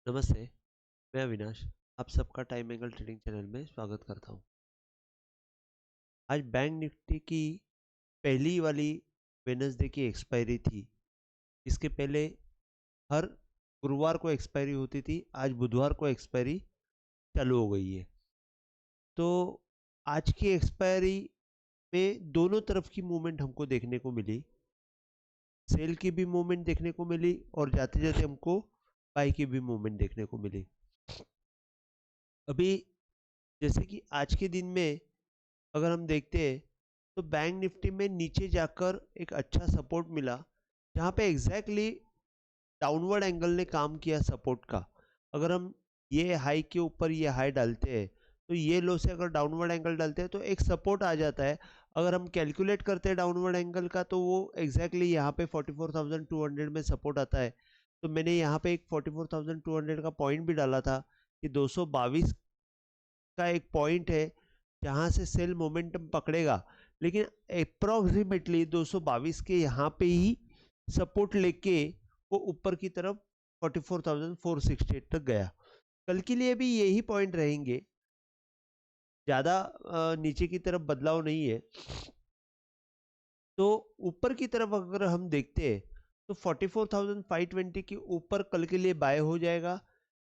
नमस्ते, मैं अविनाश। आप सबका टाइम एंगल ट्रेडिंग चैनल में स्वागत करता हूँ। आज बैंक निफ्टी की पहली वाली वेडनेसडे की एक्सपायरी थी। इसके पहले हर गुरुवार को एक्सपायरी होती थी, आज बुधवार को एक्सपायरी चालू हो गई है। तो आज की एक्सपायरी में दोनों तरफ की मूवमेंट हमको देखने को मिली। सेल की भी मूवमेंट देखने को मिली और जाते जाते हमको बाई की भी मूवमेंट देखने को मिली। अभी जैसे कि आज के दिन में अगर हम देखते हैं तो बैंक निफ्टी में नीचे जाकर एक अच्छा सपोर्ट मिला, जहाँ पे एग्जैक्टली डाउनवर्ड एंगल ने काम किया सपोर्ट का। अगर हम ये हाई के ऊपर ये हाई डालते हैं तो ये लो से अगर डाउनवर्ड एंगल डालते हैं तो एक सपोर्ट आ जाता है। अगर हम कैलकुलेट करते हैं डाउनवर्ड एंगल का तो वो एग्जैक्टली यहाँ पे 44,200 में सपोर्ट आता है। तो मैंने यहाँ पे एक 44,200 का पॉइंट भी डाला था कि 222 का एक पॉइंट है जहां से सेल मोमेंटम पकड़ेगा, लेकिन अप्रोक्सीमेटली 222 के यहाँ पे ही सपोर्ट लेके वो ऊपर की तरफ 44,468 तक गया। कल के लिए भी यही पॉइंट रहेंगे, ज़्यादा नीचे की तरफ बदलाव नहीं है। तो ऊपर की तरफ अगर हम देखते हैं तो 44,520 के ऊपर कल के लिए बाय हो जाएगा।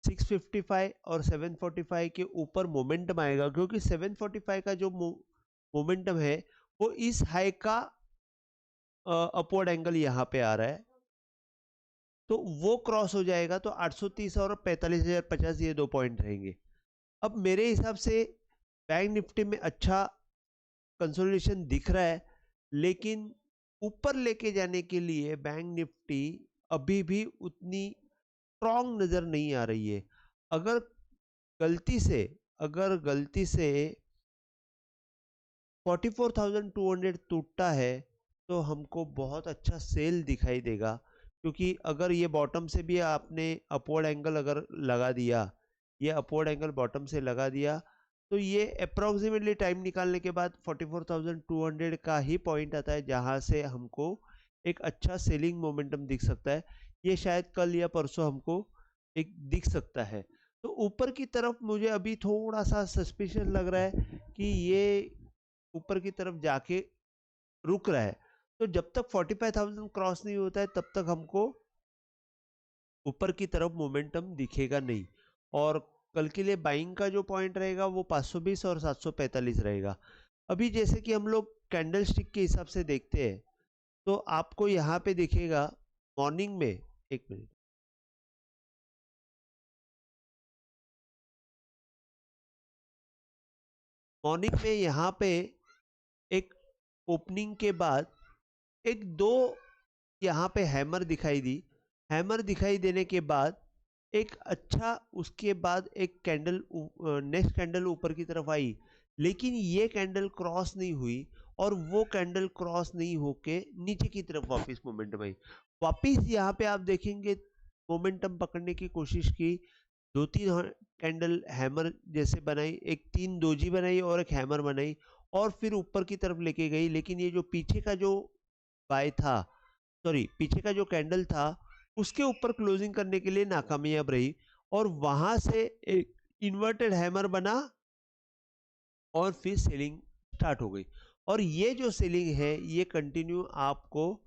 655 और 745 के ऊपर मोमेंटम आएगा, क्योंकि 745 का जो मोमेंटम है वो इस हाई का अपवर्ड एंगल यहाँ पे आ रहा है, तो वो क्रॉस हो जाएगा तो 830 और 45,050 ये दो पॉइंट रहेंगे। अब मेरे हिसाब से बैंक निफ्टी में अच्छा कंसोलिडेशन दिख रहा है, लेकिन ऊपर लेके जाने के लिए बैंक निफ्टी अभी भी उतनी स्ट्रॉन्ग नजर नहीं आ रही है। अगर गलती से अगर गलती से 44,200 टूटता है तो हमको बहुत अच्छा सेल दिखाई देगा, क्योंकि अगर ये बॉटम से भी आपने अपवर्ड एंगल अगर लगा दिया, ये अपवर्ड एंगल बॉटम से लगा दिया, तो ये अप्रोक्सीमेटली टाइम निकालने के बाद 44,200 का ही पॉइंट आता है जहां से हमको एक अच्छा सेलिंग मोमेंटम दिख सकता है। ये शायद कल या परसों हमको एक दिख सकता है। तो ऊपर की तरफ मुझे अभी थोड़ा सा सस्पिशियस लग रहा है कि ये ऊपर की तरफ जाके रुक रहा है। तो जब तक 45,000 क्रॉस नहीं होता है तब तक हमको ऊपर की तरफ मोमेंटम दिखेगा नहीं। और कल के लिए बाइंग का जो पॉइंट रहेगा वो 520 और 745 रहेगा। अभी जैसे कि हम लोग कैंडल स्टिक के हिसाब से देखते हैं तो आपको यहाँ पे दिखेगा मॉर्निंग में, एक मिनट, मॉर्निंग में यहाँ पे एक ओपनिंग के बाद एक दो यहाँ पे हैमर दिखाई दी। हैमर दिखाई देने के बाद एक अच्छा, उसके बाद एक कैंडल, नेक्स्ट कैंडल ऊपर की तरफ आई, लेकिन ये कैंडल क्रॉस नहीं हुई और वो कैंडल क्रॉस नहीं होके नीचे की तरफ वापस मोमेंटम आई। वापस यहाँ पे आप देखेंगे मोमेंटम पकड़ने की कोशिश की, दो तीन कैंडल हैमर जैसे बनाई, एक तीन दोजी बनाई और एक हैमर बनाई और फिर ऊपर की तरफ लेके गई। लेकिन ये जो पीछे का जो बाय था, सॉरी पीछे का जो कैंडल था, उसके ऊपर क्लोजिंग करने के लिए नाकामयाब रही और वहां से एक इन्वर्टेड हैमर बना और फिर सेलिंग स्टार्ट हो गई। और ये जो सेलिंग है ये कंटिन्यू आपको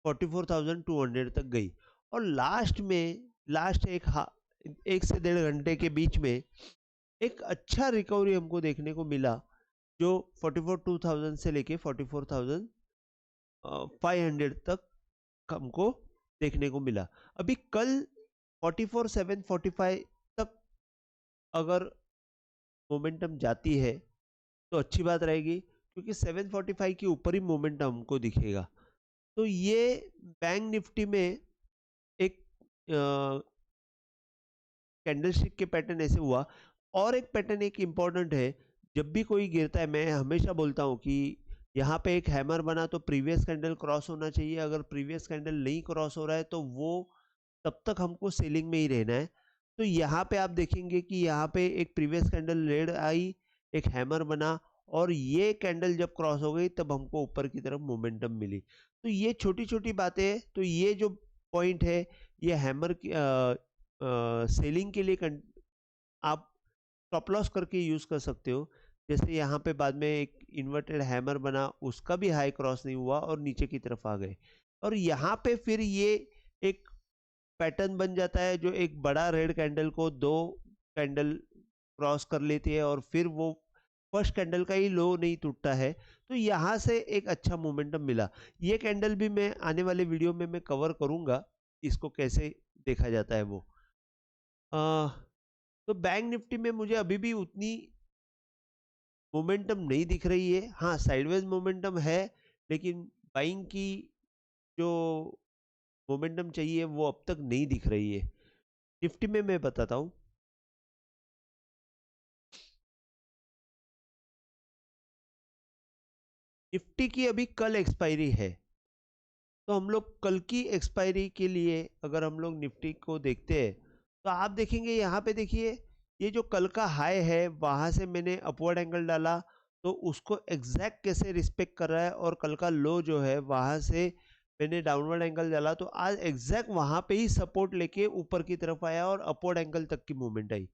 44,200 तक गई और लास्ट में, लास्ट एक से 1.5 घंटे के बीच में एक अच्छा रिकवरी हमको देखने को मिला, जो 44,200 से लेके 44,500 तक हमको देखने को मिला। अभी कल 44,745 तक अगर मोमेंटम जाती है तो अच्छी बात रहेगी, क्योंकि 745 के ऊपर ही मोमेंटम हमको दिखेगा। तो ये बैंक निफ्टी में एक कैंडलस्टिक के पैटर्न ऐसे हुआ। और एक पैटर्न एक इम्पॉर्टेंट है, जब भी कोई गिरता है मैं हमेशा बोलता हूँ कि यहाँ पे एक हैमर बना तो प्रीवियस कैंडल क्रॉस होना चाहिए। अगर प्रीवियस कैंडल नहीं क्रॉस हो रहा है तो वो तब तक हमको सेलिंग में ही रहना है। तो यहाँ पे आप देखेंगे कि यहाँ पे एक प्रीवियस कैंडल रेड आई, एक हैमर बना और ये कैंडल जब क्रॉस हो गई तब हमको ऊपर की तरफ मोमेंटम मिली। तो ये छोटी छोटी बातें हैं। तो ये जो पॉइंट है ये हैमर सेलिंग के लिए आप स्टॉप लॉस करके यूज कर सकते हो। जैसे यहाँ पे बाद में एक इन्वर्टेड हैमर बना, उसका भी हाई क्रॉस नहीं हुआ और नीचे की तरफ आ गए, और यहाँ पे फिर ये एक पैटर्न बन जाता है जो एक बड़ा रेड कैंडल को दो कैंडल क्रॉस कर लेती है और फिर वो फर्स्ट कैंडल का ही लो नहीं टूटता है। तो यहाँ से एक अच्छा मोमेंटम मिला। ये कैंडल भी मैं आने वाले वीडियो में मैं कवर करूंगा, इसको कैसे देखा जाता है वो। तो बैंक निफ्टी में मुझे अभी भी उतनी मोमेंटम नहीं दिख रही है। हाँ, साइडवेज मोमेंटम है, लेकिन बाइंग की जो मोमेंटम चाहिए वो अब तक नहीं दिख रही है। निफ्टी में मैं बताता हूँ। निफ्टी की अभी कल एक्सपायरी है, तो हम लोग कल की एक्सपायरी के लिए अगर हम लोग निफ्टी को देखते हैं तो आप देखेंगे यहाँ पे, देखिए ये जो कल का हाई है वहां से मैंने अपवर्ड एंगल डाला, तो उसको एग्जैक्ट कैसे रिस्पेक्ट कर रहा है, और कल का लो जो है वहां से मैंने डाउनवर्ड एंगल डाला, तो आज एग्जैक्ट वहां पे ही सपोर्ट लेके ऊपर की तरफ आया और अपवर्ड एंगल तक की मूवमेंट आई।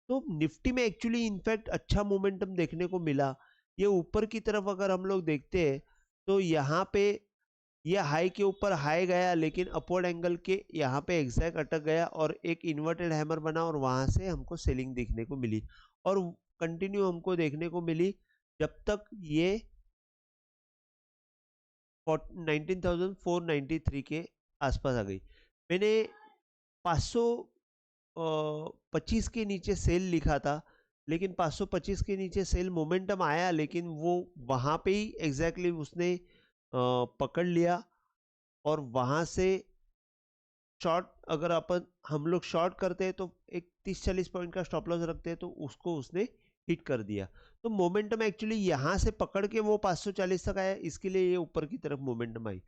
तो निफ्टी में एक्चुअली इनफैक्ट अच्छा मोमेंटम देखने को मिला। ये ऊपर की तरफ अगर हम लोग देखते हैं तो यहाँ पे ये हाई के ऊपर हाई गया, लेकिन अपवर्ड एंगल के यहाँ पे एग्जैक्ट अटक गया और एक इन्वर्टेड हैमर बना, और वहां से हमको सेलिंग देखने को मिली और कंटिन्यू हमको देखने को मिली जब तक ये 19,493 के आसपास आ गई। मैंने 525 के नीचे सेल लिखा था, लेकिन 525 के नीचे सेल मोमेंटम आया, लेकिन वो वहां पे ही एग्जैक्टली उसने पकड़ लिया, और वहां से शॉर्ट अगर अपन हम लोग शॉर्ट करते हैं तो एक 30-40 पॉइंट का स्टॉप लॉस रखते हैं, तो उसको उसने हिट कर दिया। तो मोमेंटम एक्चुअली यहाँ से पकड़ के वो 540 तक आया, इसके लिए ये ऊपर की तरफ मोमेंटम आई।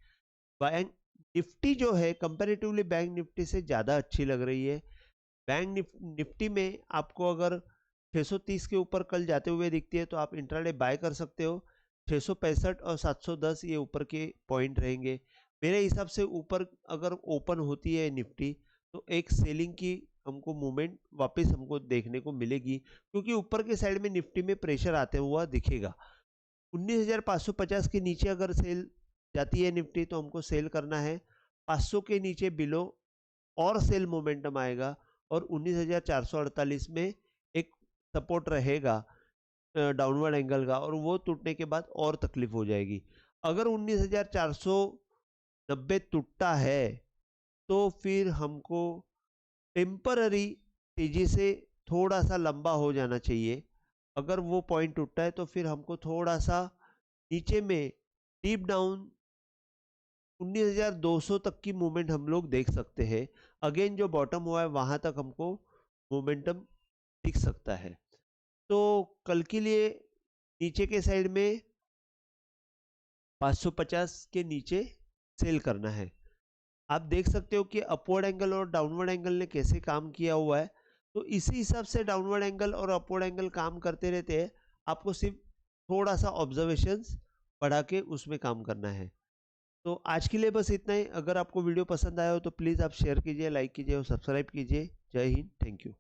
बैंक निफ्टी जो है कंपैरेटिवली बैंक निफ्टी से ज़्यादा अच्छी लग रही है। बैंक निफ्टी में आपको अगर 630 के ऊपर कल जाते हुए दिखती है तो आप इंट्राडे बाय कर सकते हो। 665 और 710 ये ऊपर के पॉइंट रहेंगे मेरे हिसाब से। ऊपर अगर ओपन होती है निफ्टी तो एक सेलिंग की हमको मूवमेंट वापस हमको देखने को मिलेगी, क्योंकि ऊपर के साइड में निफ्टी में प्रेशर आते हुआ दिखेगा। 19,550 के नीचे अगर सेल जाती है निफ्टी तो हमको सेल करना है। 500 के नीचे बिलो और सेल मोमेंटम आएगा, और 19,448 में एक सपोर्ट रहेगा डाउनवर्ड एंगल का, और वो टूटने के बाद और तकलीफ हो जाएगी। अगर 19,490 टूटता है तो फिर हमको टेम्पररी तेजी से थोड़ा सा लंबा हो जाना चाहिए। अगर वो पॉइंट टूटता है तो फिर हमको थोड़ा सा नीचे में डीप डाउन 19,200 तक की मूवमेंट हम लोग देख सकते हैं। अगेन जो बॉटम हुआ है वहां तक हमको मोमेंटम दिख सकता है। तो कल के लिए नीचे के साइड में 550 के नीचे सेल करना है। आप देख सकते हो कि अपवर्ड एंगल और डाउनवर्ड एंगल ने कैसे काम किया हुआ है। तो इसी हिसाब से डाउनवर्ड एंगल और अपवर्ड एंगल काम करते रहते हैं। आपको सिर्फ थोड़ा सा ऑब्जर्वेशंस बढ़ा के उसमें काम करना है। तो आज के लिए बस इतना ही। अगर आपको वीडियो पसंद आया हो तो प्लीज़ आप शेयर कीजिए, लाइक कीजिए और सब्सक्राइब कीजिए। जय हिंद, थैंक यू।